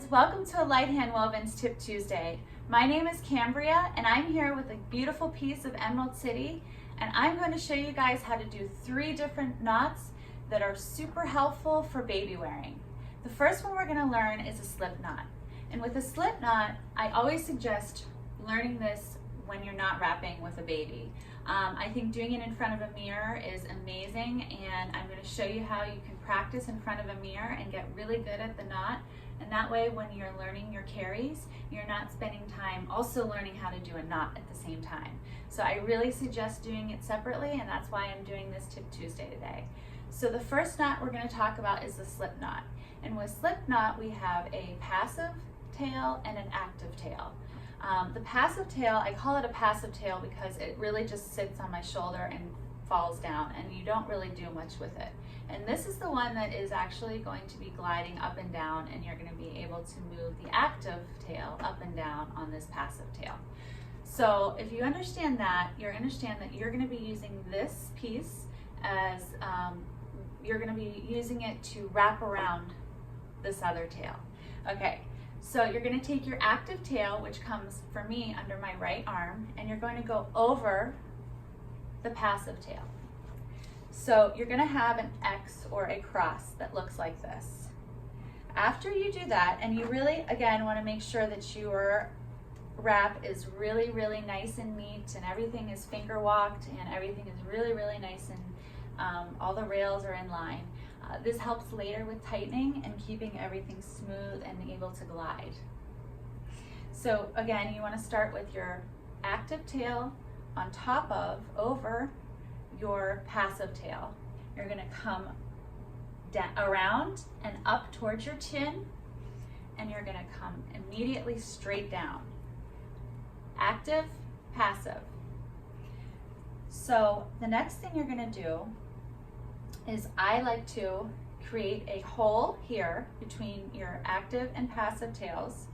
welcome to Light Hand Wovens Tip Tuesday. My name is Cambria and I'm here with a beautiful piece of Emerald City, and I'm going to show you guys how to do 3 different knots that are super helpful for baby wearing. The first one we're going to learn is a slip knot. And with a slip knot, I always suggest learning this when you're not wrapping with a baby. I think doing it in front of a mirror is amazing, and I'm going to show you how you can practice in front of a mirror and get really good at the knot. And that way, when you're learning your carries, you're not spending time also learning how to do a knot at the same time. So I really suggest doing it separately, and that's why I'm doing this Tip Tuesday today. So the first knot we're going to talk about is the slip knot. And with slip knot, we have a passive tail and an active tail. The passive tail, I call it a passive tail because it really just sits on my shoulder and falls down, and you don't really do much with it. And this is the one that is actually going to be gliding up and down, and you're going to be able to move the active tail up and down on this passive tail. So if you understand that, you're going to be using this piece as, you're going to be using it to wrap around this other tail. Okay. So you're going to take your active tail, which comes for me under my right arm, and you're going to go over the passive tail. So you're going to have an X or a cross that looks like this. After you do that, and you really, again, want to make sure that your wrap is really, really nice and neat, and everything is finger walked, and everything is really, really nice, and all the rails are in line. This helps later with tightening and keeping everything smooth and able to glide. So again, you want to start with your active tail on top of, over your passive tail. You're going to come down, around and up towards your chin, and you're going to come immediately straight down. Active, passive. So the next thing you're going to do is I like to create a hole here between your active and passive tails,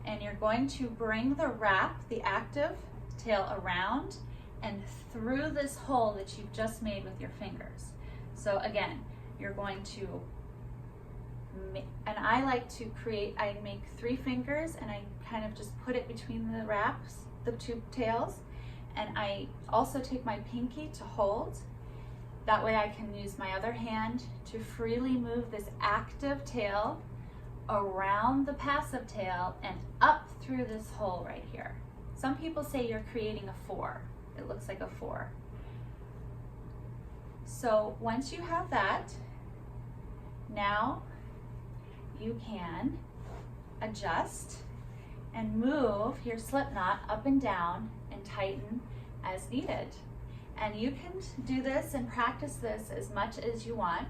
and you're going to bring the wrap, the active tail, around and through this hole that you've just made with your fingers. So again, you're going to, and I like to create, I make 3 fingers and I kind of just put it between the wraps, the 2 tails, and I also take my pinky to hold. That way I can use my other hand to freely move this active tail around the passive tail and up through this hole right here. Some people say you're creating a 4. It looks like a 4. So once you have that, now you can adjust and move your slip knot up and down and tighten as needed. And you can do this and practice this as much as you want,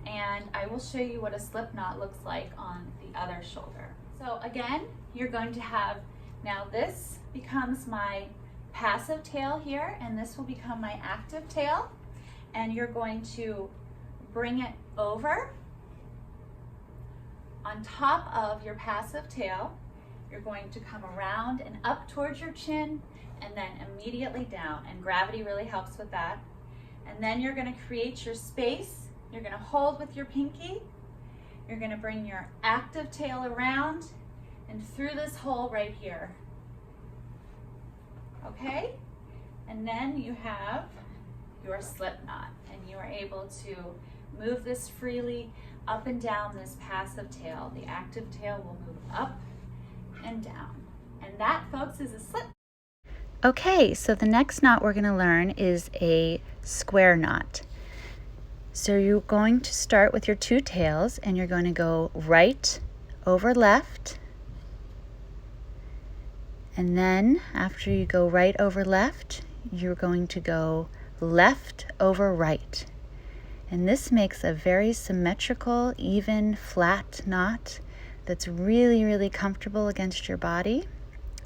and I will show you what a slip knot looks like on the other shoulder. So again, you're going to have, now this becomes my passive tail here, and this will become my active tail, and you're going to bring it over on top of your passive tail. You're going to come around and up towards your chin, and then immediately down, and gravity really helps with that. And then you're going to create your space. You're going to hold with your pinky. You're going to bring your active tail around and through this hole right here. Okay? And then you have your slip knot, and you are able to move this freely up and down this passive tail. The active tail will move up and down. And that, folks, is a slip. Okay, so the next knot we're going to learn is a square knot. So you're going to start with your 2 tails, and you're going to go right over left, and then after you go right over left, you're going to go left over right. And this makes a very symmetrical, even, flat knot that's really, really comfortable against your body.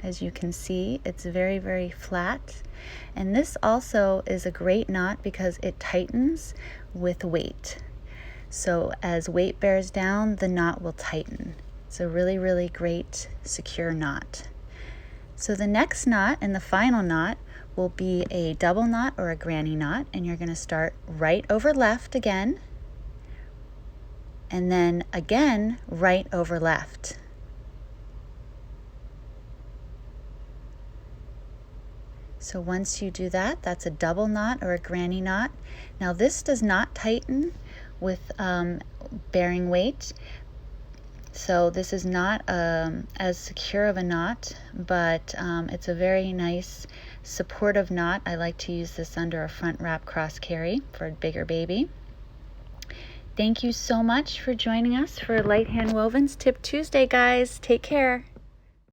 As you can see, it's very, very flat. And this also is a great knot because it tightens with weight. So as weight bears down, the knot will tighten. It's a really, really great, secure knot. So the next knot and the final knot will be a double knot or a granny knot, and you're going to start right over left again, and then again right over left. So once you do that, that's a double knot or a granny knot. Now this does not tighten with bearing weight, so this is not as secure of a knot, but it's a very nice supportive knot. I like to use this under a front wrap cross carry for a bigger baby. Thank you so much for joining us for Light Hand Wovens Tip Tuesday, guys. Take care.